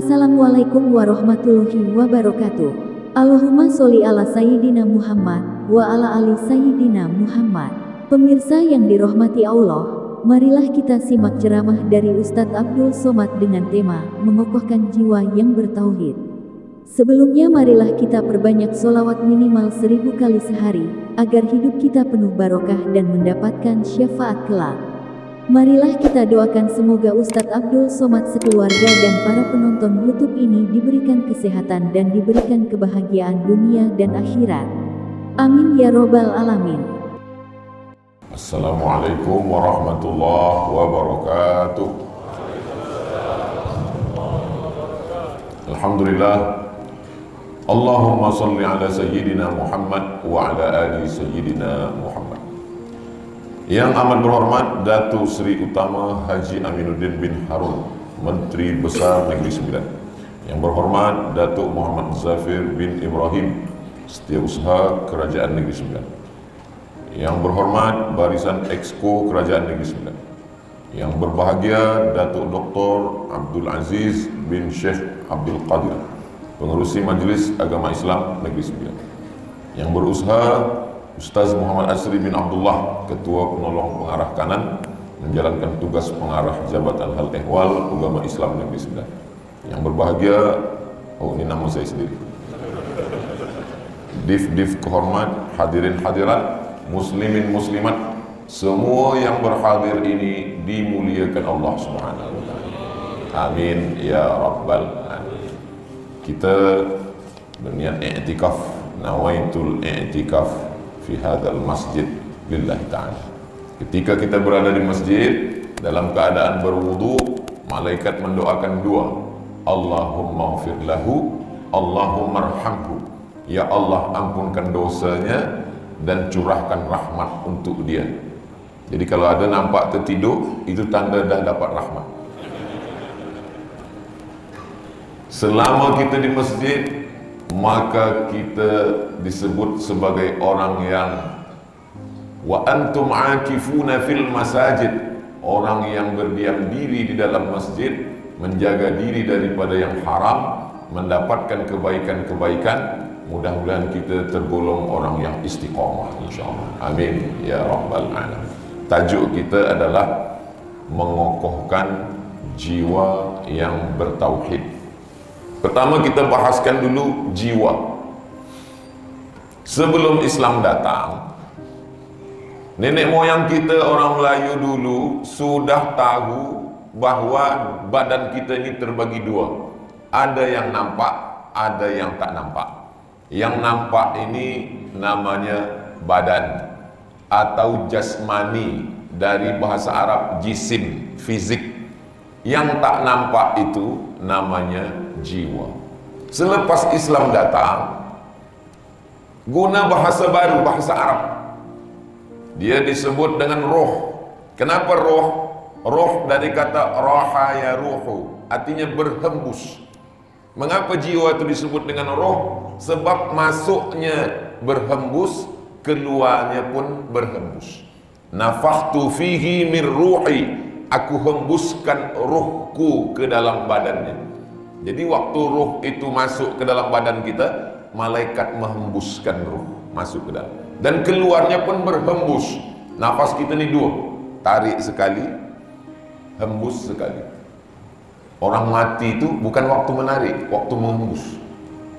Assalamualaikum warahmatullahi wabarakatuh. Allahumma sholli ala Sayyidina Muhammad wa ala ali Sayyidina Muhammad. Pemirsa yang dirahmati Allah, marilah kita simak ceramah dari Ustadz Abdul Somad dengan tema mengokohkan jiwa yang bertauhid. Sebelumnya marilah kita perbanyak sholawat minimal 1000 kali sehari, agar hidup kita penuh barokah dan mendapatkan syafaat kelak. Marilah kita doakan semoga Ustadz Abdul Somad sekeluarga dan para penonton YouTube ini diberikan kesehatan dan diberikan kebahagiaan dunia dan akhirat. Amin ya robbal alamin. Assalamualaikum warahmatullahi wabarakatuh. Alhamdulillah. Allahumma salli ala Sayyidina Muhammad wa ala ali Sayyidina Muhammad. Yang amat berhormat Datuk Seri Utama Haji Aminuddin bin Harun, Menteri Besar Negeri Sembilan. Yang berhormat Datuk Muhammad Zafir bin Ibrahim, Setiausaha Kerajaan Negeri Sembilan. Yang berhormat Barisan Exco Kerajaan Negeri Sembilan. Yang berbahagia Datuk Dr. Abdul Aziz bin Sheikh Abdul Qadir, Pengerusi Majlis Agama Islam Negeri Sembilan. Yang berusaha Ustaz Muhammad Asri bin Abdullah, Ketua Penolong Pengarah Kanan, menjalankan tugas pengarah Jabatan Hal Ehwal Agama Islam Negeri Sembilan. Yang berbahagia, ini nama saya sendiri, Div kehormat, hadirin hadirat, muslimin muslimat, semua yang berhadir ini dimuliakan Allah Subhanahu wa Ta'ala. Amin ya rabbal alamin. Kita berniat i'tikaf, nawaitul i'tikaf fi hadzal masjid lillahi ta'ala. Ketika kita berada di masjid dalam keadaan berwudu, malaikat mendoakan dua, Allahumma ighfir lahu, Allahumma arhamhu. Ya Allah, ampunkan dosanya dan curahkan rahmat untuk dia. Jadi kalau ada nampak tertidur, itu tanda dah dapat rahmat. Selama kita di masjid, maka kita disebut sebagai orang yang wa antum akifuna fil masajid, orang yang berdiam diri di dalam masjid, menjaga diri daripada yang haram, mendapatkan kebaikan-kebaikan. Mudah-mudahan kita tergolong orang yang istiqamah insyaallah. Amin ya rabbal alamin. Tajuk kita adalah mengokohkan jiwa yang bertauhid. Pertama kita bahaskan dulu jiwa. Sebelum Islam datang, nenek moyang kita orang Melayu dulu sudah tahu bahwa badan kita ini terbagi dua. Ada yang nampak, ada yang tak nampak. Yang nampak ini namanya badan atau jasmani, dari bahasa Arab jisim, fisik. Yang tak nampak itu namanya jiwa. Selepas Islam datang, guna bahasa baru, bahasa Arab, dia disebut dengan roh. Kenapa roh? Roh dari kata raha ya ruhu, artinya berhembus. Mengapa jiwa itu disebut dengan roh? Sebab masuknya berhembus, keluarnya pun berhembus. Nafakhtu fihi min ruhi, aku hembuskan ruhku ke dalam badannya. Jadi waktu ruh itu masuk ke dalam badan kita, malaikat menghembuskan ruh masuk ke dalam, dan keluarnya pun berhembus. Nafas kita ni dua, tarik sekali, hembus sekali. Orang mati itu bukan waktu menarik, waktu menghembus.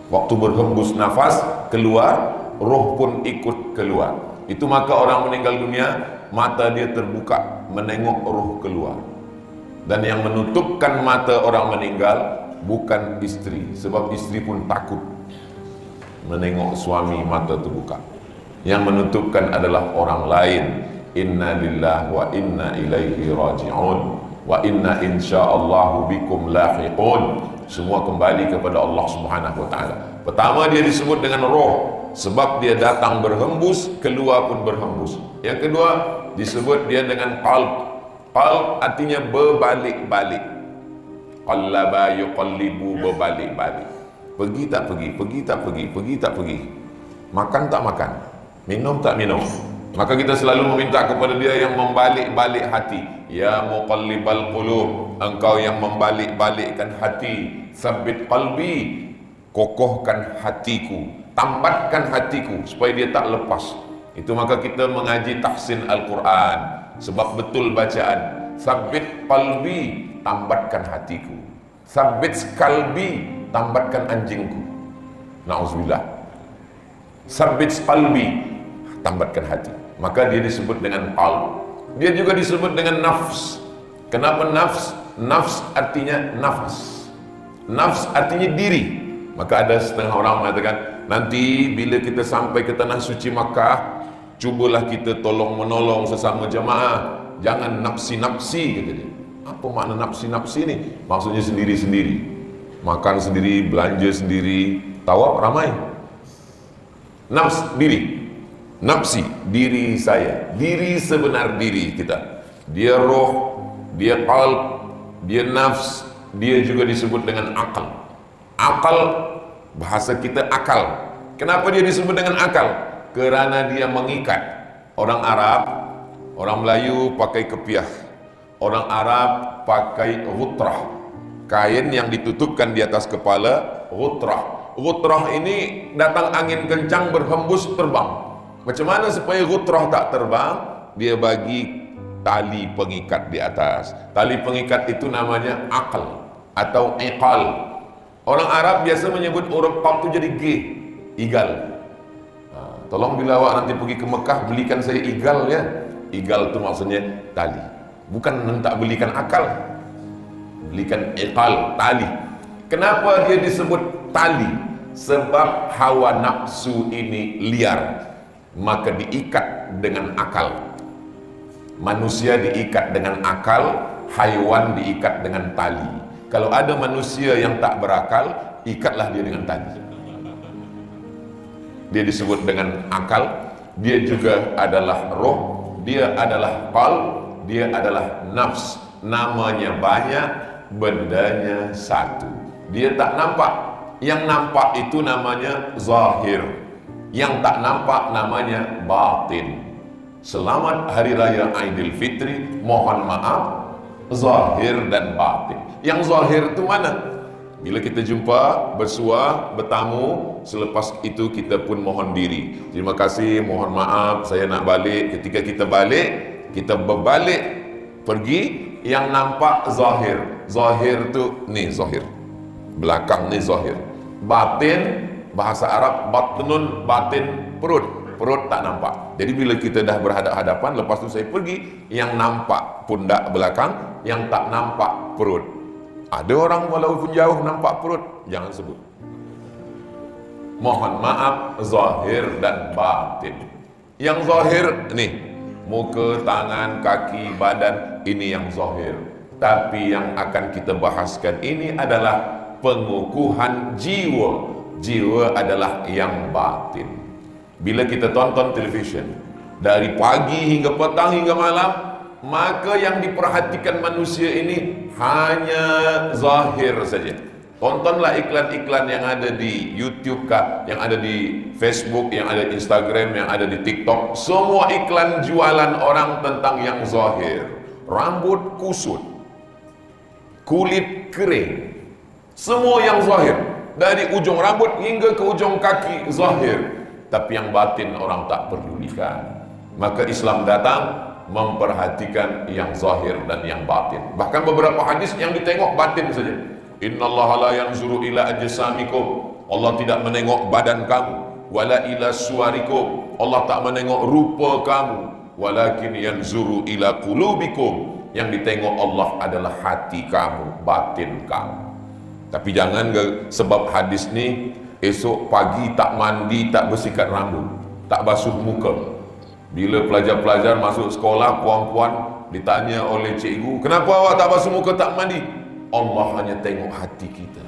Waktu berhembus nafas keluar, roh pun ikut keluar. Itu maka orang meninggal dunia, mata dia terbuka menengok roh keluar. Dan yang menutupkan mata orang meninggal bukan istri, sebab istri pun takut menengok suami mata terbuka. Yang menutupkan adalah orang lain. Inna lillahi wa inna ilaihi raji'un wa inna insyaallahu bikum lahiqun. Semua kembali kepada Allah Subhanahu wa Ta'ala. Pertama dia disebut dengan roh, sebab dia datang berhembus, keluar pun berhembus. Yang kedua disebut dia dengan qalb. Qalb artinya berbalik-balik. Qallaba yuqallibu, berbalik-balik. Pergi tak pergi, pergi tak pergi, pergi tak pergi. Makan tak makan, minum tak minum. Maka kita selalu meminta kepada dia yang membalik-balik hati. Ya muqallibal qulub, engkau yang membalik-balikkan hati, tsabbit qalbi, kokohkan hatiku, tambatkan hatiku supaya dia tak lepas. Itu maka kita mengaji tahsin Al-Quran, sebab betul bacaan. Tsabbit qalbi, tambatkan hatiku. Tsabbit qalbi, tambatkan anjingku. Nauzubillah. Tsabbit qalbi, tambatkan hati. Maka dia disebut dengan qalb. Dia juga disebut dengan nafs. Kenapa nafs? Nafs artinya nafas. Nafs artinya diri. Maka ada setengah orang mengatakan, nanti bila kita sampai ke tanah suci Makkah, cubalah kita tolong menolong sesama jemaah. Jangan nafsi-nafsi, kata dia. Apa makna nafsi-nafsi ni? Maksudnya sendiri-sendiri. Makan sendiri, belanja sendiri, tawaf ramai. Nafs, diri. Nafsi, diri saya, diri sebenar diri kita. Dia roh, dia qalb, dia nafs, dia juga disebut dengan akal. Akal, bahasa kita akal. Kenapa dia disebut dengan akal? Kerana dia mengikat. Orang Arab, orang Melayu pakai kepiah. Orang Arab pakai ghutrah, kain yang ditutupkan di atas kepala, ghutrah. Ghutrah ini datang angin kencang berhembus terbang. Macam mana supaya ghutrah tak terbang? Dia bagi tali pengikat di atas. Tali pengikat itu namanya akal atau iqal. Orang Arab biasa menyebut huruf qaf itu jadi G, igal. Tolong bila awak nanti pergi ke Mekah, belikan saya igal ya. Igal itu maksudnya tali. Bukan hentak belikan akal. Belikan iqal, tali. Kenapa dia disebut tali? Sebab hawa nafsu ini liar. Maka diikat dengan akal. Manusia diikat dengan akal, haiwan diikat dengan tali. Kalau ada manusia yang tak berakal, ikatlah dia dengan tali. Dia disebut dengan akal. Dia juga adalah roh, dia adalah qalb, dia adalah nafs. Namanya banyak, bendanya satu. Dia tak nampak. Yang nampak itu namanya zahir. Yang tak nampak namanya batin. Selamat Hari Raya Aidilfitri. Mohon maaf, zahir dan batin. Yang zahir itu mana? Bila kita jumpa, bersua, bertamu, selepas itu kita pun mohon diri. Terima kasih, mohon maaf, saya nak balik. Ketika kita balik, kita berbalik pergi, yang nampak zahir. Zahir itu ni zahir. Belakang ni zahir. Batin, bahasa Arab batnun, batin perut. Perut tak nampak. Jadi bila kita dah berhadap-hadapan, lepas tu saya pergi, yang nampak pundak belakang, yang tak nampak perut. Ada orang walaupun jauh nampak perut, jangan sebut. Mohon maaf, zahir dan batin. Yang zahir ni, muka, tangan, kaki, badan, ini yang zahir. Tapi yang akan kita bahaskan ini adalah pengukuhan jiwa. Jiwa adalah yang batin. Bila kita tonton televisyen dari pagi hingga petang hingga malam, maka yang diperhatikan manusia ini hanya zahir saja. Tontonlah iklan-iklan yang ada di YouTube kah, yang ada di Facebook, yang ada di Instagram, yang ada di TikTok. Semua iklan jualan orang tentang yang zahir. Rambut kusut, kulit kering, semua yang zahir. Dari ujung rambut hingga ke ujung kaki zahir. Tapi yang batin orang tak pedulikan. Maka Islam datang memperhatikan yang zahir dan yang batin. Bahkan beberapa hadis yang ditengok batin saja. Innallaha la yanzuru ila ajsamikum. Allah tidak menengok badan kamu. Wala ila suwarikum. Allah tak menengok rupa kamu. Walakin yanzuru ila qulubikum. Yang ditengok Allah adalah hati kamu, batin kamu. Tapi jangan sebab hadis ni esok pagi tak mandi, tak bersihkan rambut, tak basuh muka. Bila pelajar-pelajar masuk sekolah, puan-puan ditanya oleh cikgu, kenapa awak tak basuh muka, tak mandi? Allah hanya tengok hati kita.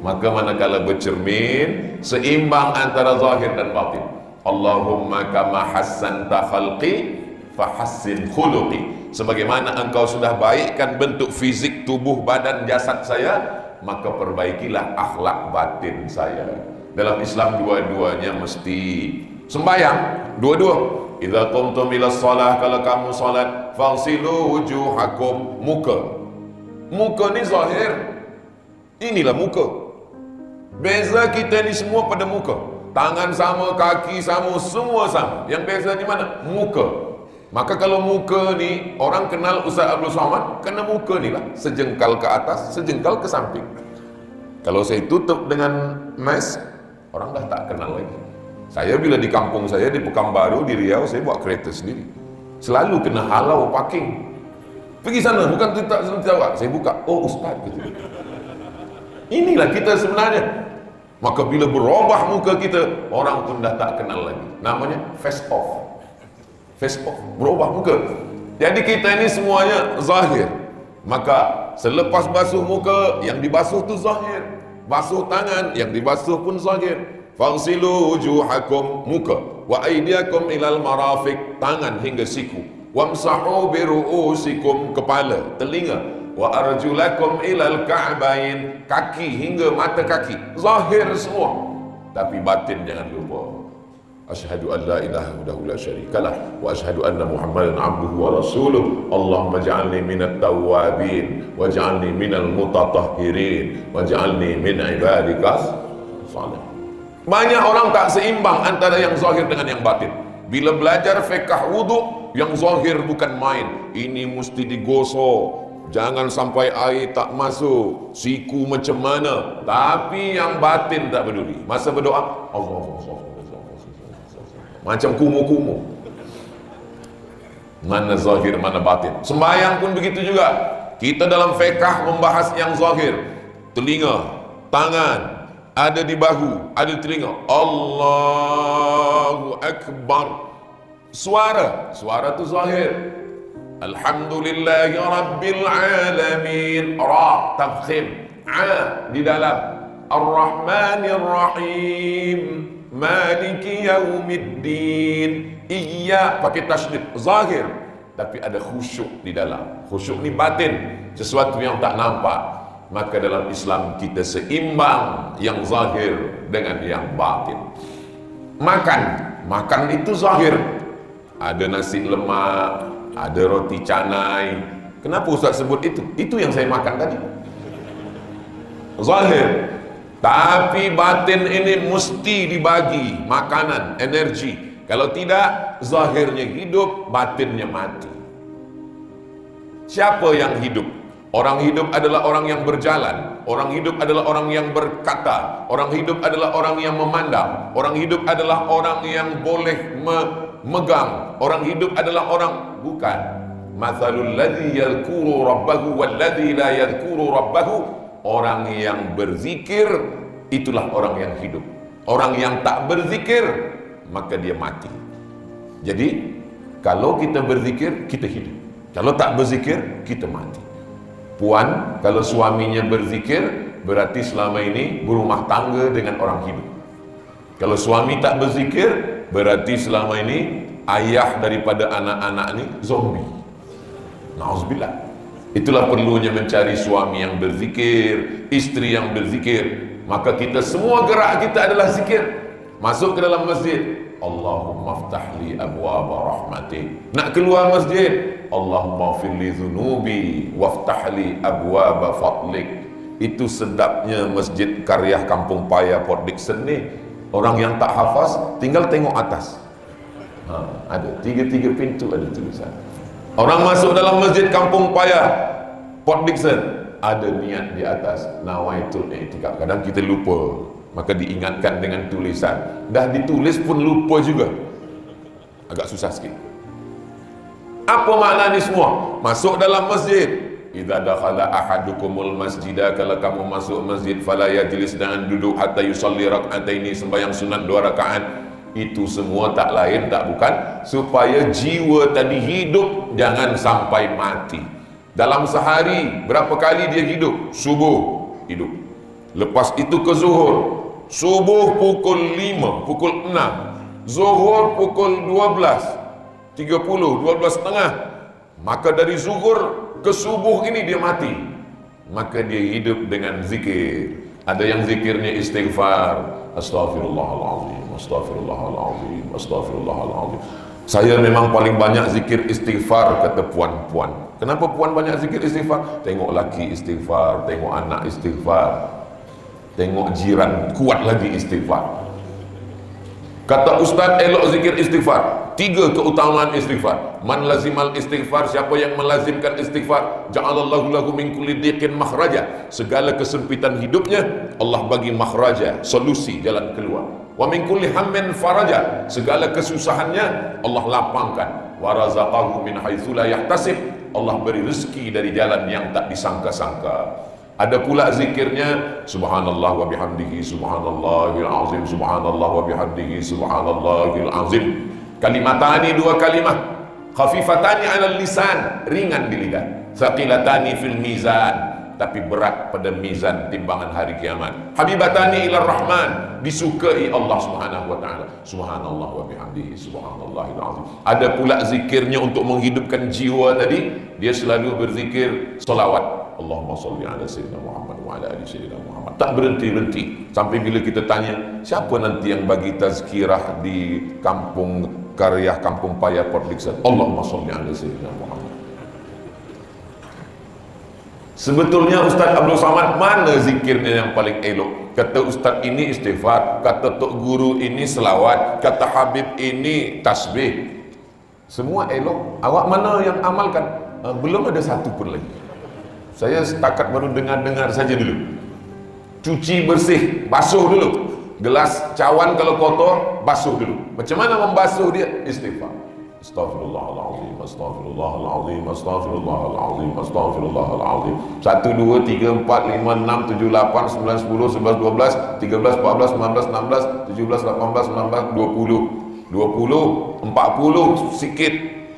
Maka manakala bercermin, seimbang antara zahir dan batin. Allahumma kama hassanta khalqi fahassin khuluqi. Sebagaimana engkau sudah baikkan bentuk fizik tubuh badan jasad saya, maka perbaikilah akhlak batin saya. Dalam Islam dua-duanya mesti Sembahyang dua-dua. Idza qumtum ila shalah, kalau kamu salat, faghsilu wujuhakum, muka. Muka ni zahir. Inilah muka. Beza kita ni semua pada muka. Tangan sama, kaki sama, semua sama. Yang beza di mana? Muka. Maka kalau muka ni, orang kenal Ustaz Abdul Somad, kena muka ni lah. Sejengkal ke atas, sejengkal ke samping. Kalau saya tutup dengan mask, orang dah tak kenal lagi. Saya bila di kampung saya, di Pekanbaru, di Riau, saya buat kereta sendiri. Selalu kena halau parking. Pergi sana, bukan tak jawab. Saya buka, oh Ustaz gitu. Inilah kita sebenarnya. Maka bila berubah muka kita, orang pun dah tak kenal lagi. Namanya face off. Face off, berubah muka. Jadi kita ini semuanya zahir. Maka selepas basuh muka, yang dibasuh tu zahir. Basuh tangan, yang dibasuh pun zahir. Faghsilu wujuhakum, muka, wa aydiyakum ilal marafiq, tangan hingga siku, wamsahu bi ru'usikum, kepala, telinga, wa arjulakum ilal ka'bain, kaki hingga mata kaki, zahir semua. Tapi batin jangan lupa. Asyhadu an la ilaha wahdahu la syarikalah wa asyhadu anna Muhammadan abduhu wa rasuluh. Allahumma ja'alni minat tawwabin waj'alni minal mutatahhirin waj'alni min ibadikas salih. Banyak orang tak seimbang antara yang zahir dengan yang batin. Bila belajar fiqh wudu, yang zahir bukan main. Ini mesti digosok, jangan sampai air tak masuk, siku macam mana. Tapi yang batin tak peduli. Masa berdoa, Allah macam kumuh-kumuh. Mana zahir, mana batin. Sembahyang pun begitu juga. Kita dalam fiqh membahas yang zahir. Telinga, tangan, ada di bahu, ada di telinga. Allahu Akbar. Suara tu zahir. Alhamdulillahi Rabbil Alamin. Ra, tafkhim. A, di dalam. Ar-Rahmanir Rahim. Maliki Yaumiddin. Iya, pakai tasydid, zahir. Tapi ada khusyuk di dalam. Khusyuk ni batin. Sesuatu yang tak nampak. Maka dalam Islam kita seimbang yang zahir dengan yang batin. Makan itu zahir. Ada nasi lemak, ada roti canai. Kenapa Ustaz sebut itu? Itu yang saya makan tadi. Zahir. Tapi batin ini mesti dibagi makanan, energi. Kalau tidak, zahirnya hidup, batinnya mati. Siapa yang hidup? Orang hidup adalah orang yang berjalan. Orang hidup adalah orang yang berkata. Orang hidup adalah orang yang memandang. Orang hidup adalah orang yang boleh memegang. Orang hidup adalah orang bukan. Mathalul ladzi yadhkuru rabbahu wal ladzi la yadhkuru rabbahu. Orang yang berzikir itulah orang yang hidup. Orang yang tak berzikir maka dia mati. Jadi kalau kita berzikir kita hidup. Kalau tak berzikir kita mati. Puan, kalau suaminya berzikir, berarti selama ini berumah tangga dengan orang hidup. Kalau suami tak berzikir, berarti selama ini ayah daripada anak-anak ini zombie. Na'udzubillah. Itulah perlunya mencari suami yang berzikir, istri yang berzikir. Maka kita semua gerak kita adalah zikir. Masuk ke dalam masjid, Allahumma ftahli abwaba rahmatik. Nak keluar masjid, Allahumma firli dhunubi waftahli abwaba fadlik. Itu sedapnya masjid karya Kampung Paya Port Dickson ni. Orang yang tak hafaz tinggal tengok atas. Ada tiga pintu, ada tulisan. Orang masuk dalam masjid Kampung Paya Port Dickson, ada niat di atas, nawaitul i'tikaf. Kadang kita lupa, maka diingatkan dengan tulisan. Dah ditulis pun lupa juga. Agak susah sikit. Apa makna ni semua? Masuk dalam masjid. Idza dakhala ahadukumul masjidah, kalau kamu masuk masjid, fala yajlis, dengan duduk hatta yusalli rak'ataini, sembahyang sunat 2 rakaat. Itu semua tak lain tak bukan supaya jiwa tadi hidup, jangan sampai mati. Dalam sehari berapa kali dia hidup? Subuh hidup. Lepas itu ke zuhur. Subuh pukul 5, pukul 6. Zuhur pukul 12:30, 12:30. Maka dari zuhur ke subuh ini dia mati. Maka dia hidup dengan zikir. Ada yang zikirnya istighfar, Astaghfirullahaladzim, astaghfirullahaladzim, astaghfirullahaladzim. Saya memang paling banyak zikir istighfar, kata puan-puan. Kenapa puan banyak zikir istighfar? Tengok laki istighfar, tengok anak istighfar, tengok jiran kuat lagi istighfar. Kata Ustaz, elok zikir istighfar. 3 keutamaan istighfar. Man lazimal istighfar, siapa yang melazimkan istighfar, ja'alallahu lahu min kulli dhiqin makhraja. Segala kesempitan hidupnya Allah bagi makhraja, solusi, jalan keluar. Wa min kulli hammin faraja, segala kesusahannya Allah lapangkan. Wa razaqahu min haitsu la yahtasib, Allah beri rezeki dari jalan yang tak disangka-sangka. Ada pula zikirnya subhanallah wa bihamdihi subhanallahil azim, subhanallah wa bihamdihi subhanallahil azim. Kalimatani, 2 kalimah, khafifatani 'alal lisan, ringan di lidah, thaqilatani fil mizan, tapi berat pada mizan timbangan hari kiamat. Habibatani ilar rahman, disukai Allah Subhanahu wa taala. Subhanallah wa bihamdihi subhanallahil azim. Ada pula zikirnya untuk menghidupkan jiwa tadi, dia selalu berzikir selawat. Allahumma salli ala sayyidina Muhammad wa ala ali sayyidina Muhammad. Tak berhenti-henti sampai bila kita tanya, siapa nanti yang bagi tazkirah di kampung karya Kampung Paya Port Dickson? Allahumma salli ala sayyidina Muhammad. Sebetulnya Ustaz Abdul Samad mana zikirnya yang paling elok? Kata Ustaz ini istighfar, kata Tok Guru ini selawat, kata Habib ini tasbih. Semua elok. Awak mana yang amalkan? Belum ada satu pun lagi. Saya setakat baru dengar-dengar saja dulu. Cuci bersih, basuh dulu. Gelas cawan kalau kotor, basuh dulu. Macam mana membasuh dia? Istighfar. Astaghfirullahaladzim, astaghfirullahaladzim, astaghfirullahaladzim, astaghfirullahaladzim. 1, 2, 3, 4, 5, 6, 7, 8, 9, 10, 11, 12, 13, 14, 15, 16, 17, 18, 19, 20, 20, 40 sikit,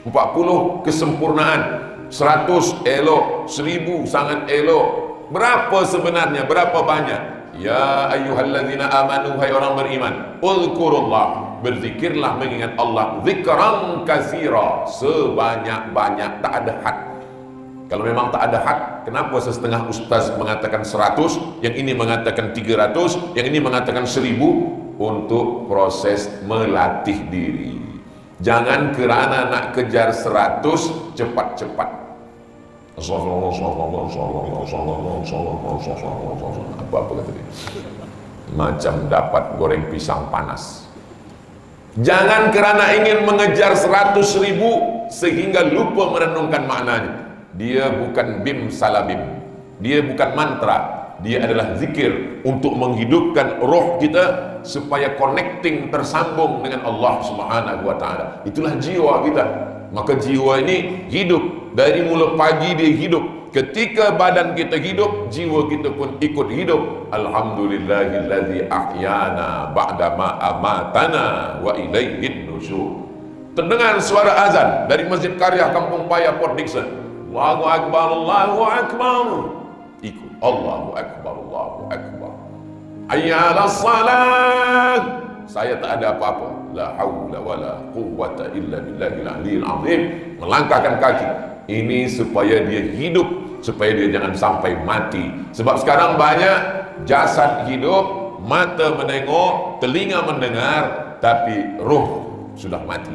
40 kesempurnaan, 100 elok, 1000 sangat elok. Berapa sebenarnya? Berapa banyak? Ya ayyuhalladzina amanu, hai orang beriman, uzkurullah, berzikirlah mengingat Allah, zikran katsira, sebanyak-banyak, tak ada had. Kalau memang tak ada had, kenapa setengah ustaz mengatakan 100, yang ini mengatakan 300, yang ini mengatakan 1000? Untuk proses melatih diri. Jangan kerana nak kejar 100 cepat-cepat. Apa-apa kata dia, macam dapat goreng pisang panas. Jangan kerana ingin mengejar 100.000 sehingga lupa merenungkan maknanya. Dia bukan bim salabim, dia bukan mantra, dia adalah zikir untuk menghidupkan roh kita supaya connecting, tersambung dengan Allah Subhanahu wa taala. Itulah jiwa kita. Maka jiwa ini hidup. Dari mula pagi dia hidup. Ketika badan kita hidup, jiwa kita pun ikut hidup. Alhamdulillahilladzi ahyana ba'dama amatana wa ilaihin nusyur. Terdengar suara azan dari Masjid Karya Kampung Paya Port Dickson. Allahu akbar, Allahu akbar. Ikut Allahu akbar, Allahu akbar. Hayya 'alas salat. Saya tak ada apa-apa. La haula wala quwwata illa billahil aliyil azim. Melangkahkan kaki. Ini supaya dia hidup, supaya dia jangan sampai mati. Sebab sekarang banyak jasad hidup, mata menengok, telinga mendengar, tapi roh sudah mati.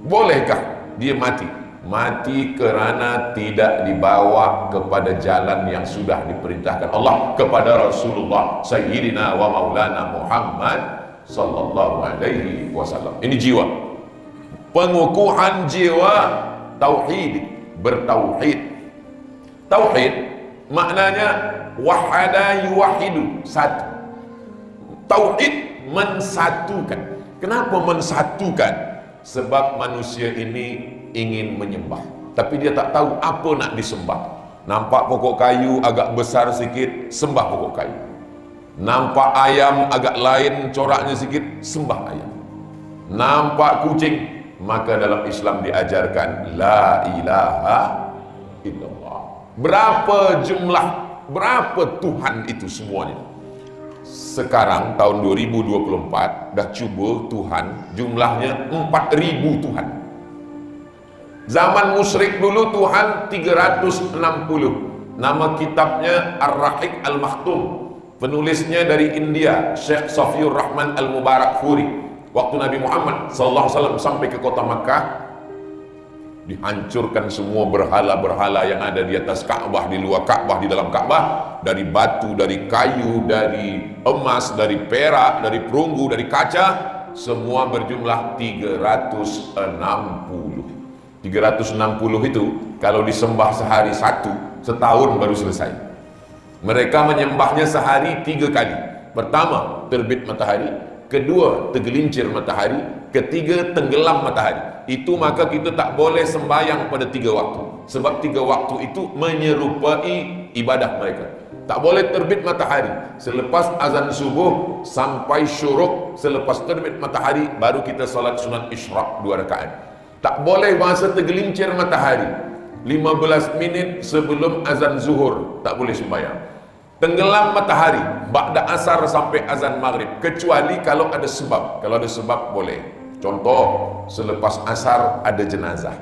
Bolehkah dia mati? Mati kerana tidak dibawa kepada jalan yang sudah diperintahkan Allah kepada Rasulullah Sayyidina wa Maulana Muhammad sallallahu alaihi wasallam. Ini jiwa. Pengukuhan jiwa tauhid, bertauhid. Tauhid maknanya wahada yuwahidu, satu. Tauhid mensatukan. Kenapa mensatukan? Sebab manusia ini ingin menyembah, tapi dia tak tahu apa nak disembah. Nampak pokok kayu agak besar sikit, sembah pokok kayu. Nampak ayam agak lain coraknya sikit, sembah ayam. Nampak kucing, maka dalam Islam diajarkan la ilaha illallah. Berapa jumlah, berapa Tuhan itu semuanya? Sekarang tahun 2024 dah cuba Tuhan jumlahnya 4000 Tuhan. Zaman musyrik dulu Tuhan 360. Nama kitabnya Ar-Rahiq Al-Makhtum. Penulisnya dari India, Syekh Safiur Rahman Al-Mubarakfuri. Waktu Nabi Muhammad SAW sampai ke kota Makkah, dihancurkan semua berhala-berhala yang ada di atas Ka'bah, di luar Ka'bah, di dalam Ka'bah, dari batu, dari kayu, dari emas, dari perak, dari perunggu, dari kaca, semua berjumlah 360. 360 itu kalau disembah sehari satu, setahun baru selesai. Mereka menyembahnya sehari 3 kali. Pertama, terbit matahari. Kedua, tergelincir matahari. Ketiga, tenggelam matahari. Itu maka kita tak boleh sembahyang pada 3 waktu. Sebab 3 waktu itu menyerupai ibadah mereka. Tak boleh terbit matahari selepas azan subuh sampai syuruk. Selepas terbit matahari baru kita solat sunat isyraq 2 rakaat. Tak boleh masa tergelincir matahari 15 minit sebelum azan zuhur, tak boleh sembahyang. Tenggelam matahari ba'da asar sampai azan maghrib, kecuali kalau ada sebab. Kalau ada sebab boleh. Contoh, selepas asar ada jenazah,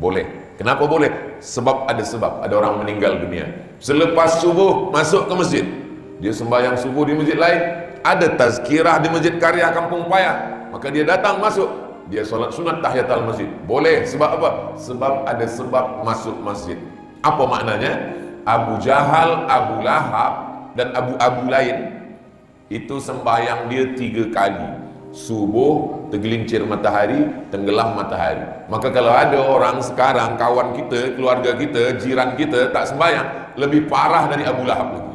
boleh. Kenapa boleh? Sebab ada sebab, ada orang meninggal dunia. Selepas subuh masuk ke masjid, dia sembahyang subuh di masjid lain, ada tazkirah di Masjid Karya Kampung Paya, maka dia datang masuk, dia solat sunat tahiyatul masjid, boleh. Sebab apa? Sebab ada sebab masuk masjid. Apa maknanya? Abu Jahal, Abu Lahab, dan Abu lain itu sembahyang dia 3 kali. Subuh, tergelincir matahari, tenggelam matahari. Maka kalau ada orang sekarang, kawan kita, keluarga kita, jiran kita tak sembahyang, lebih parah dari Abu Lahab lagi.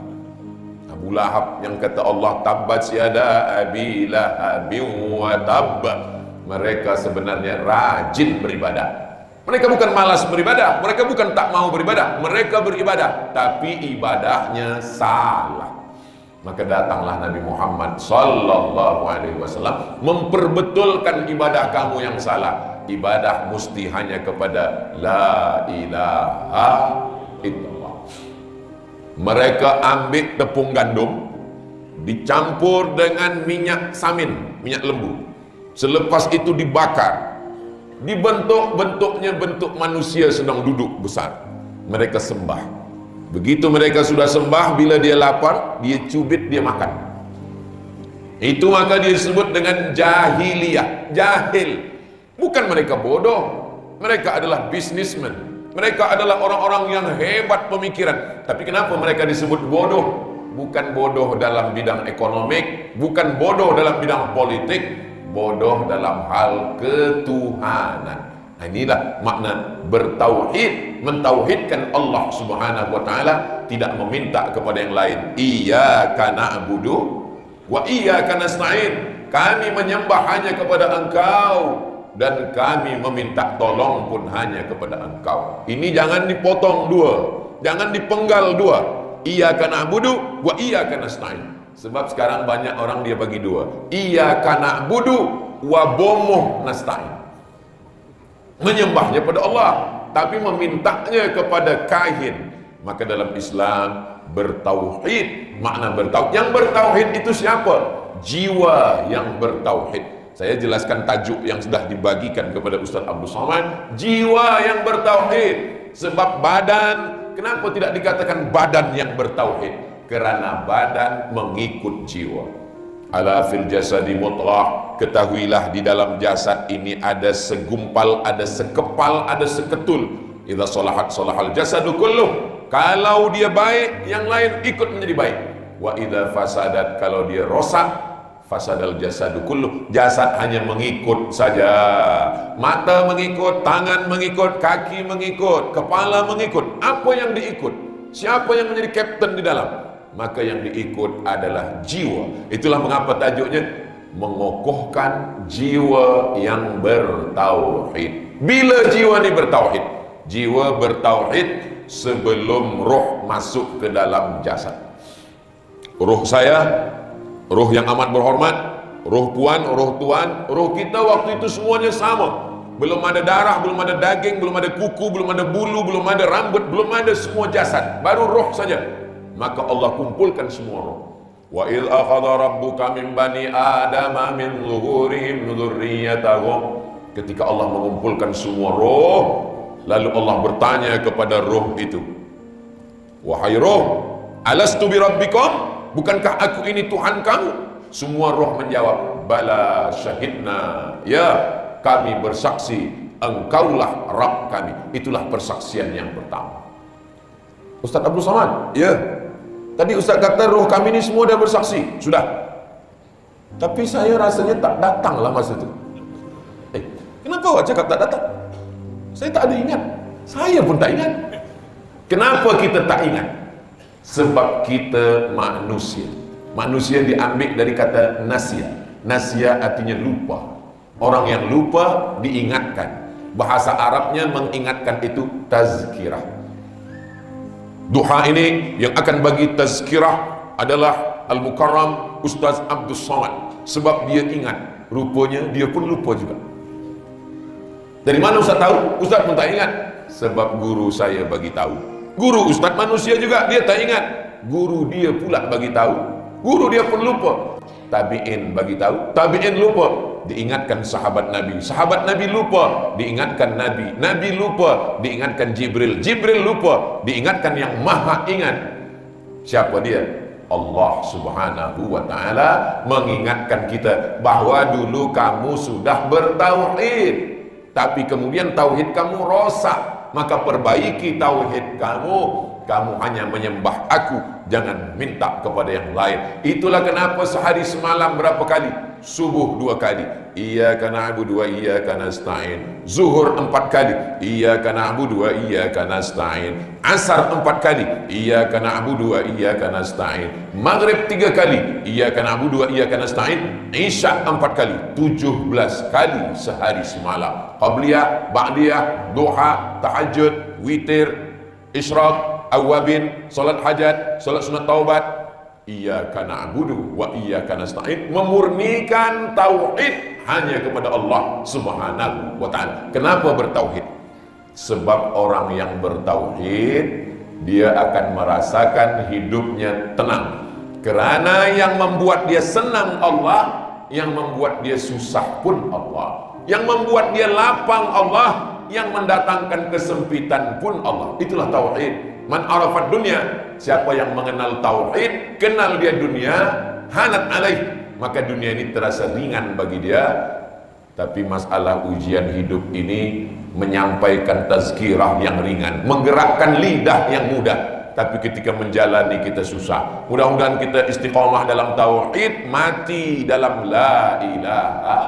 Abu Lahab yang kata Allah, tabbat yada abi lahabin wa tabb. Mereka sebenarnya rajin beribadah. Mereka bukan malas beribadah, mereka bukan tak mau beribadah, mereka beribadah, tapi ibadahnya salah. Maka datanglah Nabi Muhammad sallallahu alaihi wasallam memperbetulkan ibadah kamu yang salah. Ibadah mesti hanya kepada la ilaha illallah. Mereka ambil tepung gandum, dicampur dengan minyak samin, minyak lembu. Selepas itu dibakar, dibentuk-bentuknya bentuk manusia sedang duduk besar. Mereka sembah. Begitu mereka sudah sembah, bila dia lapar, dia cubit, dia makan. Itu maka dia disebut dengan jahiliyah, jahil. Bukan mereka bodoh, mereka adalah businessmen, mereka adalah orang-orang yang hebat pemikiran. Tapi kenapa mereka disebut bodoh? Bukan bodoh dalam bidang ekonomi, bukan bodoh dalam bidang politik, bodoh dalam hal ketuhanan. Nah, inilah makna bertauhid, mentauhidkan Allah Subhanahu wa taala, tidak meminta kepada yang lain. Iyyaka na'budu wa iyyaka nasta'in. Kami menyembah hanya kepada Engkau dan kami meminta tolong pun hanya kepada Engkau. Ini jangan dipotong dua, jangan dipenggal dua. Iyyaka na'budu wa iyyaka nasta'in. Sebab sekarang banyak orang dia bagi dua. Iyyaka na'budu wa bomoh nasta'in. Menyembahnya pada Allah, tapi memintanya kepada kahin. Maka dalam Islam bertauhid, makna bertauhid. Yang bertauhid itu siapa? Jiwa yang bertauhid. Saya jelaskan tajuk yang sudah dibagikan kepada Ustaz Abdul Somad. Jiwa yang bertauhid. Sebab badan, kenapa tidak dikatakan badan yang bertauhid? Kerana badan mengikut jiwa. Ala fil jasadi mutlaq. Ketahuilah di dalam jasad ini ada segumpal, ada sekepal, ada seketul. Idza salahat salahal jasadu kulluh. Kalau dia baik, yang lain ikut menjadi baik. Wa idza fasadat, kalau dia rosak, fasadal jasadu kulluh. Jasad hanya mengikut saja. Mata mengikut, tangan mengikut, kaki mengikut, kepala mengikut. Apa yang diikut? Siapa yang menjadi kapten di dalam? Maka yang diikut adalah jiwa. Itulah mengapa tajuknya mengokohkan jiwa yang bertauhid. Bila jiwa ini bertauhid? Jiwa bertauhid sebelum roh masuk ke dalam jasad. Roh saya, roh yang amat berhormat, roh puan, roh tuan, roh kita waktu itu semuanya sama. Belum ada darah, belum ada daging, belum ada kuku, belum ada bulu, belum ada rambut, belum ada semua jasad, baru roh saja. Maka Allah kumpulkan semua roh. Wa idh akhadha rabbuka min bani adama min zuhurihim dzurriyyatahum. Ketika Allah mengumpulkan semua roh, lalu Allah bertanya kepada roh itu, wahai roh, alastu bi rabbikum? bukankah aku ini Tuhan kamu? Semua roh menjawab, bala syahidna, ya kami bersaksi engkaulah Rabb kami. Itulah persaksian yang pertama. Ustaz Abdul Somad, ya, tadi Ustaz kata roh kami ini semua dah bersaksi. Sudah, tapi saya rasanya tak datanglah masa itu. Kenapa awak cakap tak datang? Saya tak ada ingat. Saya pun tak ingat. Kenapa kita tak ingat? Sebab kita manusia. Manusia diambil dari kata nasya. Nasya artinya lupa. Orang yang lupa diingatkan. Bahasa Arabnya mengingatkan itu tazkirah. Duha ini yang akan bagi tazkirah adalah Al-Mukarram Ustaz Abdul Somad. Sebab dia ingat, rupanya dia pun lupa juga. Dari mana Ustaz tahu? Ustaz pun tak ingat. Sebab guru saya bagi tahu. Guru Ustaz manusia juga, dia tak ingat. Guru dia pula bagi tahu. Guru dia pun lupa. Tabi'in bagi tahu, tabi'in lupa. Diingatkan sahabat Nabi, sahabat Nabi lupa. Diingatkan Nabi, Nabi lupa. Diingatkan Jibril, Jibril lupa. Diingatkan yang maha ingat. Siapa dia? Allah Subhanahu wa ta'ala mengingatkan kita bahwa dulu kamu sudah bertauhid, tapi kemudian tauhid kamu rosak, maka perbaiki tauhid kamu. Kamu hanya menyembah aku, jangan minta kepada yang lain. Itulah kenapa sehari semalam berapa kali? Subuh 2 kali, iyyaka na'budu wa iyyaka nasta'in. Zuhur 4 kali, iyyaka na'budu wa iyyaka nasta'in. Asar 4 kali, iyyaka na'budu wa iyyaka nasta'in. Maghrib 3 kali, iyyaka na'budu wa iyyaka nasta'in. Isya 4 kali, 17 kali sehari semalam. Qabliyah, ba'diyah, duha, tahajud, witir, isyraq, awabin, solat hajat, solat sunat taubat. Iyyaka na'budu wa iyyaka nasta'in, memurnikan tauhid hanya kepada Allah Subhanahu wa ta'ala. Kenapa bertauhid? Sebab orang yang bertauhid dia akan merasakan hidupnya tenang. Kerana yang membuat dia senang Allah, yang membuat dia susah pun Allah, yang membuat dia lapang Allah, yang mendatangkan kesempitan pun Allah. Itulah tauhid. Man arafat dunia, siapa yang mengenal tauhid, kenal dia dunia, hanat alaih, maka dunia ini terasa ringan bagi dia. Tapi masalah ujian hidup ini menyampaikan tazkirah yang ringan, menggerakkan lidah yang mudah, tapi ketika menjalani kita susah. Mudah-mudahan kita istiqomah dalam tauhid, mati dalam la ilaha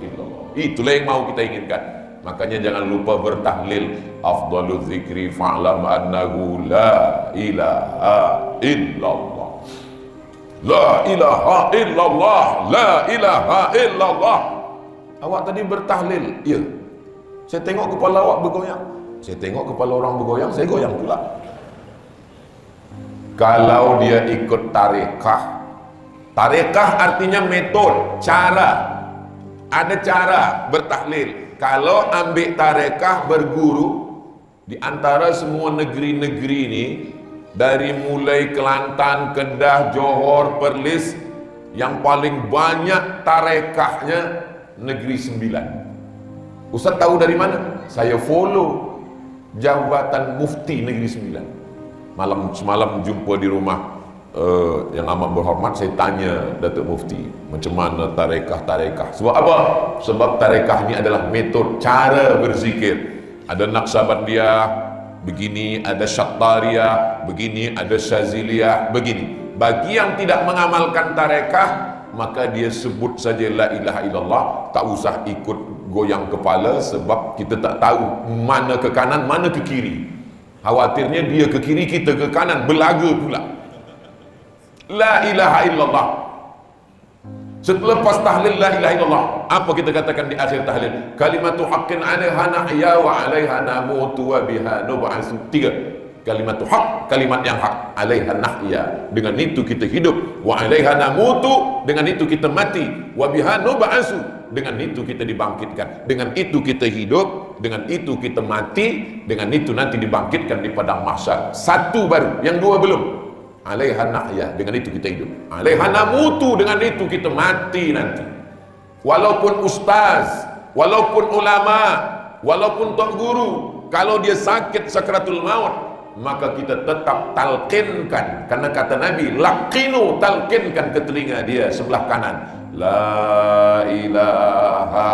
illallah. Itulah yang mau kita inginkan. Makanya jangan lupa bertahlil. Afdalul zikri fa'lam annahu la ilaha illallah. La ilaha illallah. La ilaha illallah. Awak tadi bertahlil, ya. Saya tengok kepala awak bergoyang. Saya tengok kepala orang bergoyang, saya goyang pula. Kalau dia ikut tarekah. Tarekah artinya metode, cara. Ada cara bertahlil. Kalau ambil tarekah berguru di antara semua negeri-negeri ini, dari mulai Kelantan, Kedah, Johor, Perlis, yang paling banyak tarekahnya Negeri Sembilan. Ustaz tahu dari mana? Saya follow Jabatan Mufti Negeri Sembilan. Semalam jumpa di rumah yang amat berhormat, saya tanya Datuk Mufti, macam mana tarekah. Sebab apa? Sebab tarekah ini adalah metode, cara berzikir. Ada Naqsabandiyah begini, ada Syattariyah begini, ada Syaziliyah begini. Bagi yang tidak mengamalkan tarekah, maka dia sebut saja la ilaha illallah, tak usah ikut goyang kepala, sebab kita tak tahu mana ke kanan, mana ke kiri. Khawatirnya dia ke kiri, kita ke kanan, belaga pula. La ilaha illallah. Selepas tahlil la ilaha illallah, apa kita katakan di akhir tahlil? Kalimatu haqqin 'alaiha nahya wa 'alaiha namutu wa biha nub'atsu. 3. Kalimatu haq, kalimat yang hak, 'alaiha nahya, dengan itu kita hidup, wa 'alaiha namutu, dengan itu kita mati, wa biha nub'atsu, dengan itu kita dibangkitkan. Dengan itu kita hidup, dengan itu kita mati, dengan itu nanti dibangkitkan di padang mahsyar. Satu baru, yang dua belum. Alaiha nahya, dengan itu kita hidup. Alaiha namutu, dengan itu kita mati nanti. Walaupun ustaz, walaupun ulama, walaupun tok guru, kalau dia sakit sakratul maut, maka kita tetap talqinkan, karena kata Nabi, laqinu, talqinkan ke telinga dia sebelah kanan, la ilaha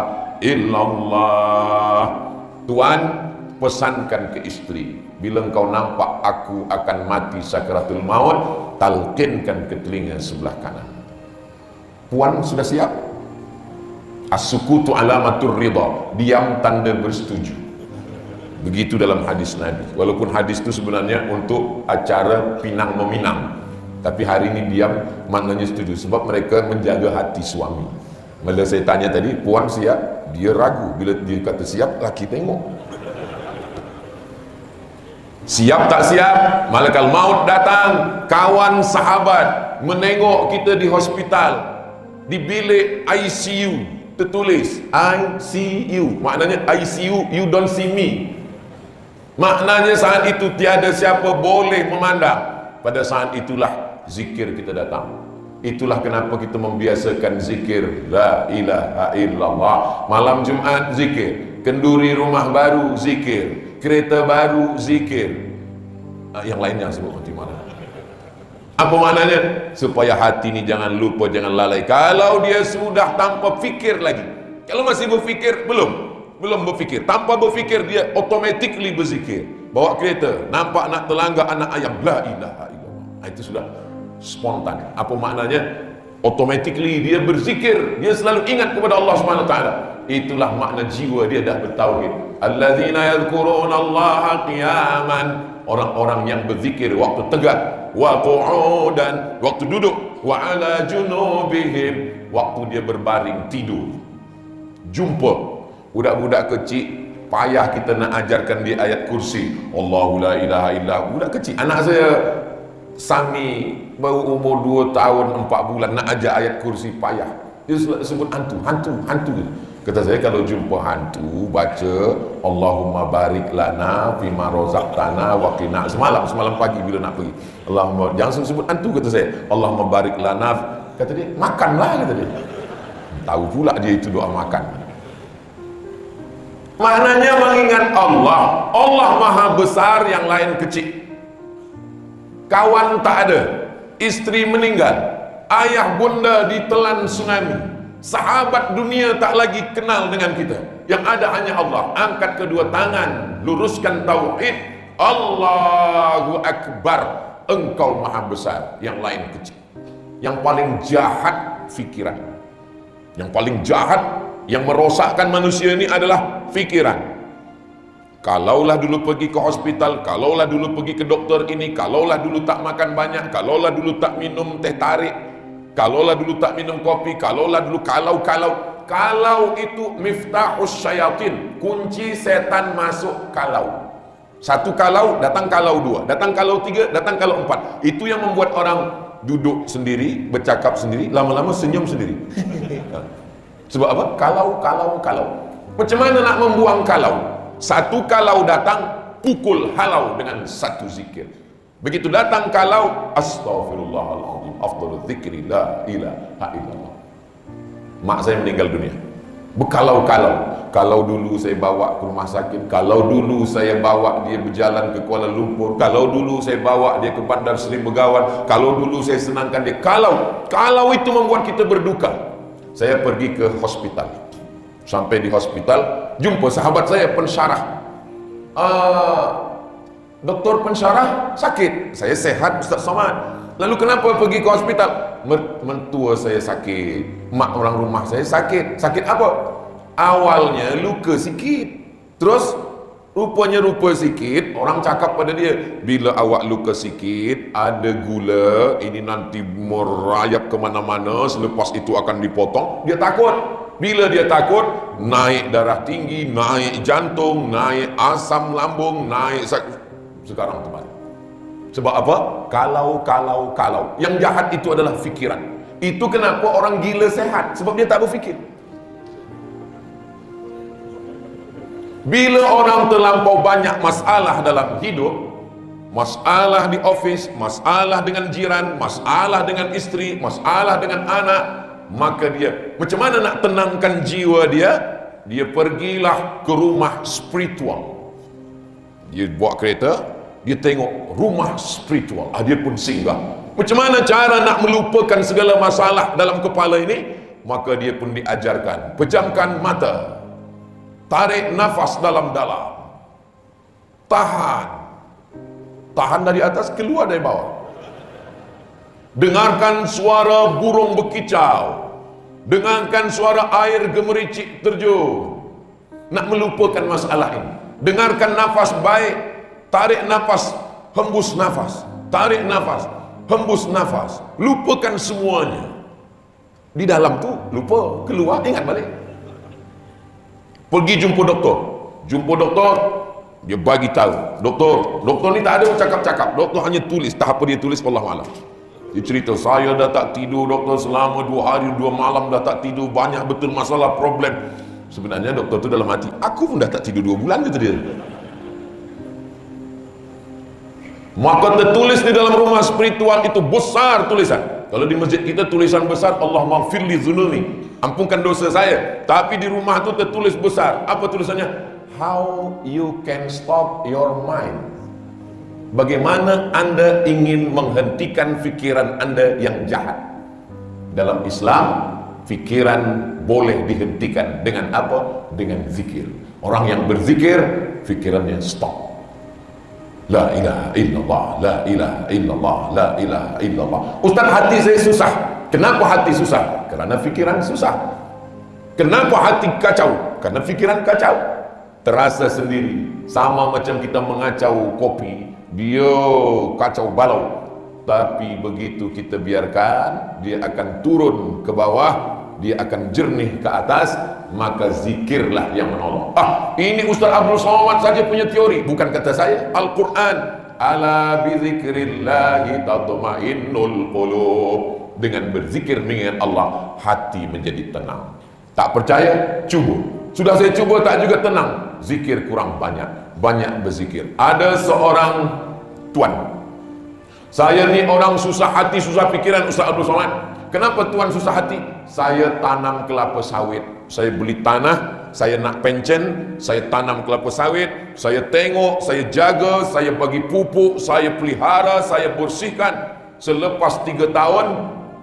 illallah. Tuan, pesankan ke istri, bila engkau nampak aku akan mati sakaratul maut, talqinkan ke telinga sebelah kanan. Puan sudah siap? As-sukutu alamatur ridha, diam tanda bersetuju. Begitu dalam hadis Nabi. Walaupun hadis itu sebenarnya untuk acara pinang meminang, tapi hari ini diam maknanya setuju, sebab mereka menjaga hati suami. Bila saya tanya tadi, puan siap? Dia ragu. Bila dia kata siap, laki tengok. Siap tak siap, malaikat maut datang. Kawan sahabat menengok kita di hospital, di bilik ICU, tertulis ICU, maknanya ICU, you don't see me. Maknanya saat itu tiada siapa boleh memandang. Pada saat itulah zikir kita datang. Itulah kenapa kita membiasakan zikir la ilaha illallah. Malam Jumat zikir, kenduri rumah baru zikir, kereta baru zikir. Yang lainnya sebut nanti mana. Apa maknanya? Supaya hati ini jangan lupa, jangan lalai. Kalau dia sudah tanpa fikir lagi, kalau masih berfikir, belum berfikir, tanpa berfikir dia automatically berzikir. Bawa kereta, nampak nak terlanggar anak ayam, la ilaha illallah. Itu sudah spontan. Apa maknanya? Automatically dia berzikir, dia selalu ingat kepada Allah Subhanahu wa taala. Itulah makna jiwa dia dah bertauhid. Alladzina yadhkuruna Allaha qiyaman, orang-orang yang berzikir waktu tegak, wa qu'udan, waktu duduk, wa ala junubihim, waktu dia berbaring tidur. Jumpa budak-budak kecil, payah kita nak ajarkan dia ayat kursi, Allahu la ilaha illa, budak kecil. Anak saya Sami baru umur 2 tahun 4 bulan nak ajar ayat kursi, payah. Dia sebut hantu. Kata saya, kalau jumpa hantu baca Allahumma barik lana fima razaqtana wa qina. Semalam pagi bila nak pergi, Allahumma, jangan sebut hantu, kata saya, Allahumma barik lana. Kata dia, makanlah, kata dia. Tahu pula dia itu doa makan. Maknanya mengingat Allah. Allah maha besar, yang lain kecil. Kawan tak ada, istri meninggal, ayah bunda ditelan tsunami, sahabat dunia tak lagi kenal dengan kita. Yang ada hanya Allah. Angkat kedua tangan, luruskan tauhid, Allahu Akbar. Engkau maha besar, yang lain kecil. Yang paling jahat fikiran. Yang paling jahat, yang merosakkan manusia ini adalah fikiran. Kalaulah dulu pergi ke hospital, kalaulah dulu pergi ke doktor ini, kalaulah dulu tak makan banyak, kalaulah dulu tak minum teh tarik, kalaulah dulu tak minum kopi, kalaulah dulu kalau itu miftahus syayatin, kunci setan masuk kalau. Satu kalau, datang kalau dua, datang kalau tiga, datang kalau empat. Itu yang membuat orang duduk sendiri, bercakap sendiri, lama-lama senyum sendiri. Sebab apa? Kalau. Macam mana nak membuang kalau? Satu kalau datang, pukul halau dengan satu zikir. Begitu datang kalau, astaghfirullahaladzim, afdalul zikri la ilaha illallah. Mak saya meninggal dunia, kalau dulu saya bawa ke rumah sakit, kalau dulu saya bawa dia berjalan ke Kuala Lumpur, kalau dulu saya bawa dia ke Bandar Seri Begawan, kalau dulu saya senangkan dia, kalau itu membuat kita berduka. Saya pergi ke hospital, sampai di hospital jumpa sahabat saya pensyarah. Doktor pensyarah sakit, saya sehat Ustaz Somad. Lalu kenapa pergi ke hospital? Mentua saya sakit, mak orang rumah saya sakit. Sakit apa? Awalnya luka sikit, terus rupanya rupa sikit. Orang cakap pada dia, bila awak luka sikit, ada gula, ini nanti merayap kemana-mana, selepas itu akan dipotong. Dia takut. Bila dia takut, naik darah tinggi, naik jantung, naik asam lambung, naik sekarang terbalik. Sebab apa? Kalau. Yang jahat itu adalah fikiran. Itu kenapa orang gila sehat, sebab dia tak berfikir. Bila orang terlampau banyak masalah dalam hidup, masalah di office, masalah dengan jiran, masalah dengan istri, masalah dengan anak, maka dia macam mana nak tenangkan jiwa dia? Dia pergilah ke rumah spiritual. Dia bawa kereta, dia tengok rumah spiritual, dia pun singgah. Macam mana cara nak melupakan segala masalah dalam kepala ini? Maka dia pun diajarkan, pejamkan mata, tarik nafas dalam-dalam, tahan dari atas, keluar dari bawah, dengarkan suara burung berkicau, dengarkan suara air gemericik terjun. Nak melupakan masalah ini, dengarkan nafas baik, tarik nafas, hembus nafas, tarik nafas, hembus nafas, lupakan semuanya. Di dalam tu lupa, keluar ingat balik. Pergi jumpa doktor, dia bagi tahu, doktor ni tak ada cakap-cakap, doktor hanya tulis, tak apa dia tulis, wallahu alam. Dia cerita, saya dah tak tidur doktor selama 2 hari 2 malam, dah tak tidur, banyak betul masalah, problem. Sebenarnya doktor tu dalam hati, aku pun dah tak tidur 2 bulan, kata dia. Maka tertulis di dalam rumah spiritual itu besar tulisan. Kalau di masjid kita tulisan besar, Allahumma ghfirli dzunubi, ampunkan dosa saya. Tapi di rumah itu tertulis besar. Apa tulisannya? How you can stop your mind. Bagaimana Anda ingin menghentikan fikiran Anda yang jahat? Dalam Islam, fikiran boleh dihentikan dengan apa? Dengan zikir. Orang yang berzikir, fikirannya stop. La ilaha illallah, la ilaha illallah, la ilaha illallah. Ustaz, hati saya susah. Kenapa hati susah? Kerana fikiran susah. Kenapa hati kacau? Karena fikiran kacau. Terasa sendiri. Sama macam kita mengacau kopi, dia kacau balau. Tapi begitu kita biarkan, dia akan turun ke bawah, dia akan jernih ke atas, maka zikirlah yang menolong. Ini Ustaz Abdul Somad saja punya teori, bukan kata saya, Al-Quran. Ala bizikrillahi tatma'innul qulub. Dengan berzikir mengingat Allah, hati menjadi tenang. Tak percaya? Cuba. Sudah saya cuba tak juga tenang. Zikir kurang banyak, banyak berzikir. Ada seorang tuan, saya ni orang susah hati, susah pikiran, Ustaz Abdul Somad. Kenapa tuan susah hati? Saya tanam kelapa sawit, saya beli tanah, saya nak pencen, saya tanam kelapa sawit, saya tengok, saya jaga, saya bagi pupuk, saya pelihara, saya bersihkan. Selepas 3 tahun,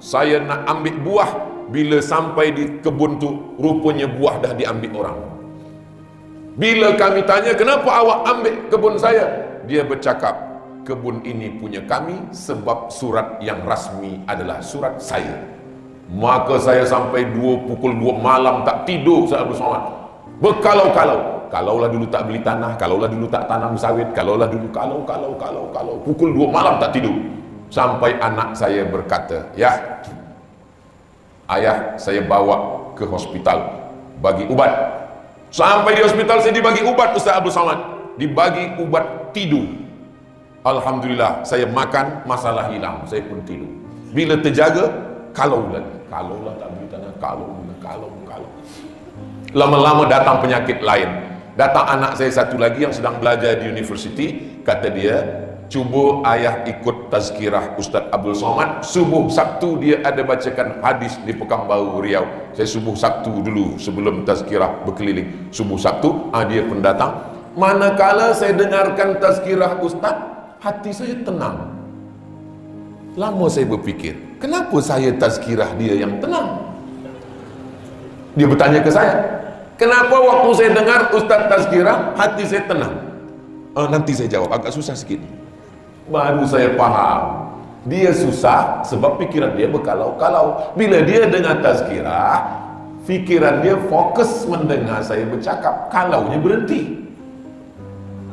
saya nak ambil buah. Bila sampai di kebun tu, rupanya buah dah diambil orang. Bila kami tanya, kenapa awak ambil kebun saya? Dia bercakap, kebun ini punya kami sebab surat yang rasmi adalah surat saya. Maka saya sampai pukul 2 malam tak tidur, saya bersama berkalau-kalau. Kalaulah dulu tak beli tanah, kalaulah dulu tak tanam sawit, kalaulah dulu kalau pukul 2 malam tak tidur. Sampai anak saya berkata, ya ayah, saya bawa ke hospital bagi ubat. Sampai di hospital saya dibagi ubat, Ustaz Abdul Somad, dibagi ubat tidur. Alhamdulillah, saya makan, masalah hilang, saya pun tidur. Bila terjaga, kalaulah tak beli tanah, kalau. Lama-lama datang penyakit lain. Datang anak saya satu lagi yang sedang belajar di universiti, kata dia, cuba ayah ikut tazkirah Ustaz Abdul Somad. Subuh Sabtu dia ada bacakan hadis di Pekanbaru Riau. Saya subuh Sabtu dulu sebelum tazkirah berkeliling. Subuh Sabtu, dia pun datang. Manakala saya dengarkan tazkirah Ustaz, hati saya tenang. Lama saya berfikir, kenapa saya tazkirah dia yang tenang? Dia bertanya ke saya, kenapa waktu saya dengar Ustaz tazkirah, hati saya tenang? Nanti saya jawab, agak susah sikit. Baru saya faham, dia susah sebab pikiran dia berkalau-kalau. Bila dia dengar tazkirah, fikiran dia fokus mendengar saya bercakap, kalaunya berhenti.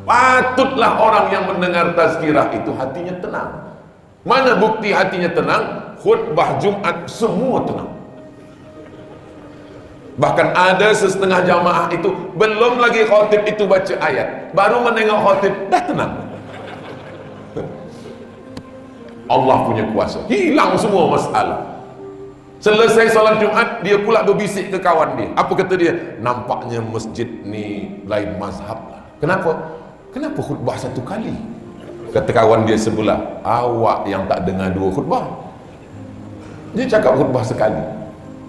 Patutlah orang yang mendengar tazkirah itu hatinya tenang. Mana bukti hatinya tenang? Khutbah Jumat semua tenang. Bahkan ada setengah jamaah itu belum lagi khotib itu baca ayat, baru menengok khotib dah tenang. Allah punya kuasa, hilang semua masalah. Selesai solat Jumat, dia pula berbisik ke kawan dia. Apa kata dia? Nampaknya masjid ni lain mazhab lah. Kenapa khutbah 1 kali? Kata kawan dia sebelah, awak yang tak dengar 2 khutbah. Dia cakap khutbah sekali,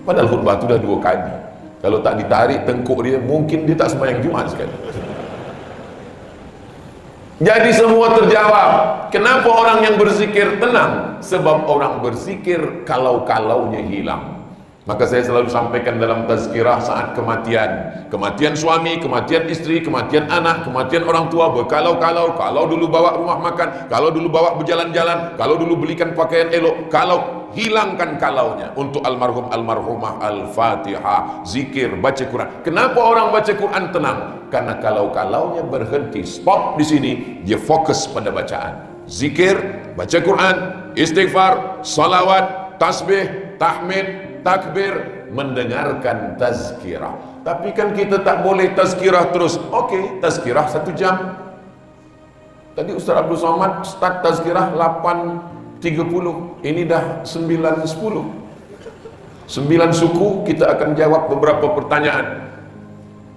padahal khutbah tu dah 2 kali. Kalau tak ditarik tengkuk dia, mungkin dia tak sembahyang Jumat sekali. Jadi semua terjawab. Kenapa orang yang berzikir tenang? Sebab orang berzikir kalau-kalaunya hilang. Maka saya selalu sampaikan dalam tazkirah saat kematian. Kematian suami, kematian istri, kematian anak, kematian orang tua, berkalau-kalau. Kalau dulu bawa rumah makan, kalau dulu bawa berjalan-jalan, kalau dulu belikan pakaian elok, kalau hilangkan kalaunya. Untuk almarhum almarhumah, al-fatihah, zikir, baca Quran. Kenapa orang baca Quran tenang? Karena kalau-kalaunya berhenti, stop di sini, dia fokus pada bacaan. Zikir, baca Quran, istighfar, salawat, tasbih, tahmid, takbir, mendengarkan tazkirah. Tapi kan kita tak boleh tazkirah terus. Oke, tazkirah 1 jam. Tadi Ustaz Abdul Somad start tazkirah 8.30. Ini dah 9.10. 9 suku kita akan jawab beberapa pertanyaan.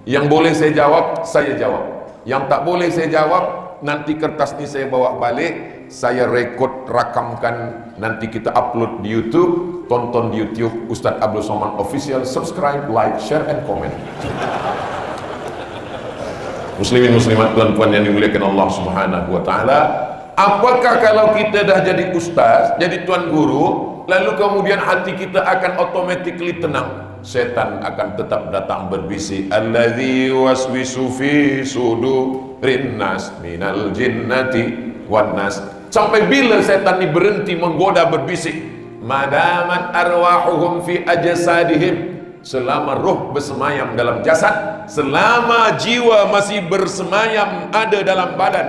Yang boleh saya jawab, saya jawab. Yang tak boleh saya jawab, nanti kertas ini saya bawa balik, saya rekod, rakamkan, nanti kita upload di YouTube. Tonton di YouTube Ustaz Abdul Somad Official, subscribe, like, share, and comment. Muslimin muslimat, tuan-tuan yang dimuliakan Allah Subhanahu wa taala, apakah kalau kita dah jadi ustaz, jadi tuan guru, lalu kemudian hati kita akan automatically tenang? Setan akan tetap datang berbisik, alladzi waswisu fi sudurin nas minal jinnati wan nas. Sampai bila setan ini berhenti menggoda berbisik? Madamat arwahuhum fi ajsadihim, selama roh bersemayam dalam jasad, selama jiwa masih bersemayam ada dalam badan.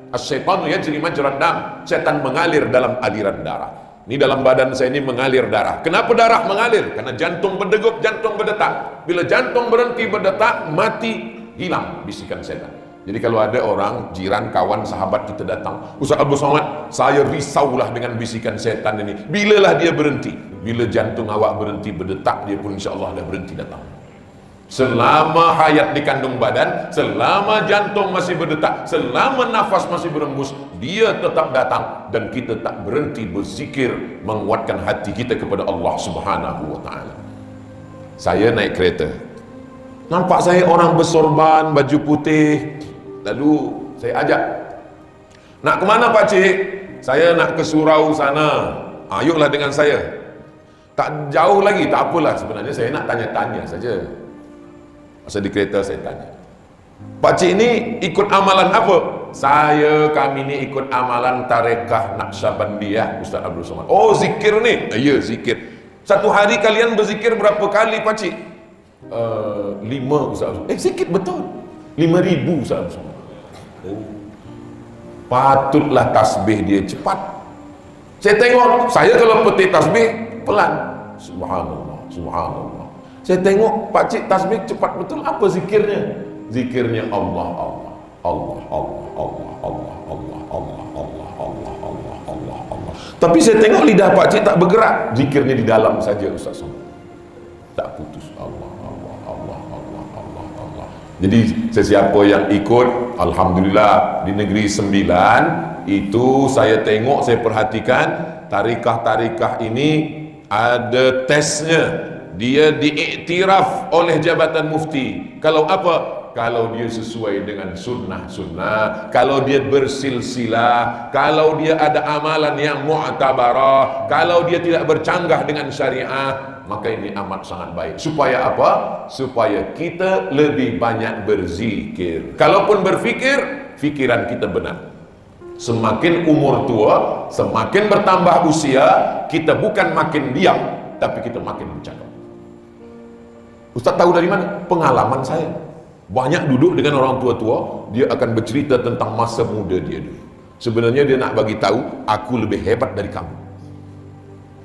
Asy-syaitanu yajri majrad dam, setan mengalir dalam aliran darah. Ini dalam badan saya ini mengalir darah. Kenapa darah mengalir? Karena jantung berdegup, jantung berdetak. Bila jantung berhenti berdetak, mati, hilang bisikan setan. Jadi kalau ada orang, jiran, kawan, sahabat kita datang, Ustaz Abdul Somad, saya risaulah dengan bisikan setan ini. Bilalah dia berhenti? Bila jantung awak berhenti berdetak, dia pun insya Allah dah berhenti datang. Selama hayat di kandung badan, selama jantung masih berdetak, selama nafas masih berembus, dia tetap datang. Dan kita tak berhenti berzikir, menguatkan hati kita kepada Allah Subhanahu wa ta'ala. Saya naik kereta, nampak saya orang bersorban, baju putih. Lalu saya ajak, nak ke mana Pak Cik? Saya nak ke surau sana. Ayolah dengan saya. Tak jauh lagi, tak apalah. Sebenarnya saya nak tanya-tanya saja. Masa di kereta saya tanya, Pak Cik ini ikut amalan apa? Kami ni ikut amalan tarekah Naqsyabandiyah Ustaz Abdul Somad. Oh, zikir ni? Ya, zikir. Satu hari kalian berzikir berapa kali Pak Cik? 5 Ustaz Abdul Somad. Sikit betul. 5,000 Ustaz Abdul Somad. Patutlah tasbih dia cepat. Saya tengok, saya kalau petik tasbih pelan. Subhanallah, subhanallah. Saya tengok Pak Cik tasbih cepat betul. Apa zikirnya? Zikirnya Allah, Allah, Allah, Allah, Allah, Allah, Allah, Allah, Allah, Allah, Allah, Allah, Allah. Tapi saya tengok lidah Pak Cik tak bergerak. Zikirnya di dalam saja Ustaz Somad. Tak putus. Allah, Allah, Allah, Allah, Allah, Allah. Jadi sesiapa yang ikut, alhamdulillah, di negeri 9 itu saya tengok, saya perhatikan tarikah-tarikah ini ada tesnya. Dia diiktiraf oleh Jabatan Mufti. Kalau apa? Kalau dia sesuai dengan sunnah-sunnah, kalau dia bersilsilah, kalau dia ada amalan yang mu'tabarah, kalau dia tidak bercanggah dengan syariah, maka ini amat sangat baik. Supaya apa? Supaya kita lebih banyak berzikir. Kalaupun berfikir, fikiran kita benar. Semakin umur tua, semakin bertambah usia, kita bukan makin diam, tapi kita makin bercakap. Ustaz tahu dari mana? Pengalaman saya. Banyak duduk dengan orang tua-tua, dia akan bercerita tentang masa muda dia dulu. Sebenarnya dia nak bagi tahu, aku lebih hebat dari kamu.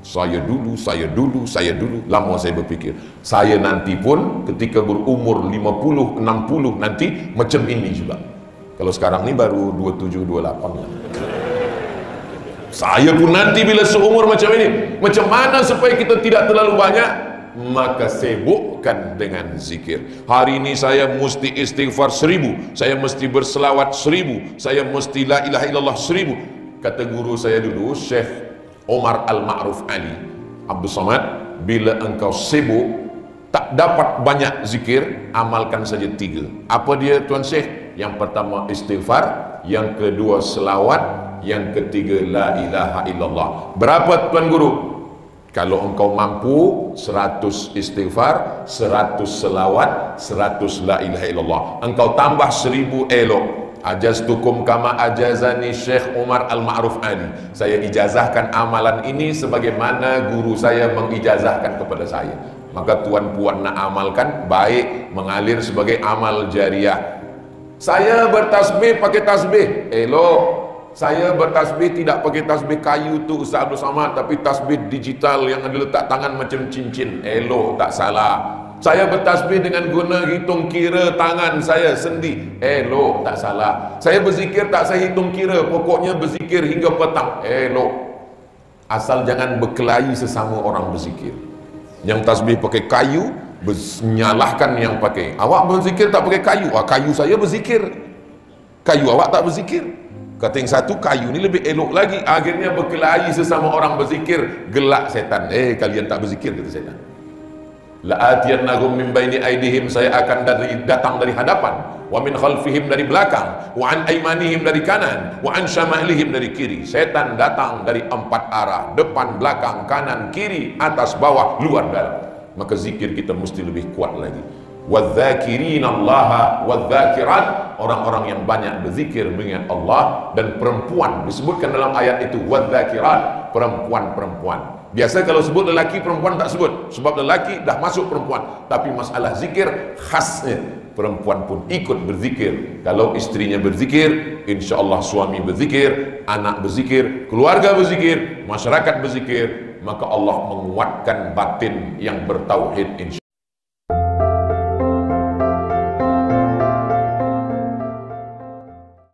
Saya dulu, saya dulu, saya dulu. Lama saya berfikir, saya nanti pun ketika berumur 50, 60 nanti macam ini juga. Kalau sekarang ni baru 27, 28 lah. Saya pun nanti bila seumur macam ini, macam mana supaya kita tidak terlalu banyak? Maka sibukkan dengan zikir. Hari ini saya mesti istighfar 1000, saya mesti berselawat 1000, saya mesti la ilaha illallah 1000. Kata guru saya dulu, Syekh Omar Al-Ma'ruf Ali Abdul Somad, bila engkau sibuk tak dapat banyak zikir, amalkan saja 3. Apa dia Tuan Syekh? Yang pertama istighfar, yang kedua selawat, yang ketiga la ilaha illallah. Berapa Tuan Guru? Kalau engkau mampu 100 istighfar, 100 selawat, 100 la ilaha illallah, engkau tambah 1000 elok. Ajaztukum kama ajazani Syekh Umar Al-Ma'ruf Ali. Saya ijazahkan amalan ini sebagaimana guru saya mengijazahkan kepada saya. Maka tuan-puan nak amalkan, baik, mengalir sebagai amal jariah. Saya bertasbih pakai tasbih, elok. Saya bertasbih tidak pakai tasbih kayu tu Ustaz Abdul Samad, tapi tasbih digital yang ada letak tangan macam cincin, elok, tak salah. Saya bertasbih dengan guna hitung kira tangan saya sendi, elok, tak salah. Saya berzikir tak saya hitung kira, pokoknya berzikir hingga petang, elok. Asal jangan berkelahi sesama orang berzikir. Yang tasbih pakai kayu, menyalahkan yang pakai. Awak berzikir tak pakai kayu, kayu saya berzikir, kayu awak tak berzikir. Kata yang satu, kayu ni lebih elok lagi. Akhirnya berkelahi sesama orang berzikir, gelak setan. Kalian tak berzikir, kata setan. La'atiyannahum min baini aidihim, saya akan datang dari hadapan, wa min khalfihim, dari belakang, wa an aymanihim, dari kanan, wa an syamalihim, dari kiri. Setan datang dari 4 arah, depan, belakang, kanan, kiri, atas, bawah, luar, dalam. Maka zikir kita mesti lebih kuat lagi. Wadzakirin Allah wadzakirat, orang-orang yang banyak berzikir mengingat Allah. Dan perempuan disebutkan dalam ayat itu, wadzakirat, perempuan-perempuan. Biasa kalau sebut lelaki, perempuan tak sebut, sebab lelaki dah masuk perempuan. Tapi masalah zikir khasnya perempuan pun ikut berzikir. Kalau istrinya berzikir, insya Allah suami berzikir, anak berzikir, keluarga berzikir, masyarakat berzikir, maka Allah menguatkan batin yang bertauhid insya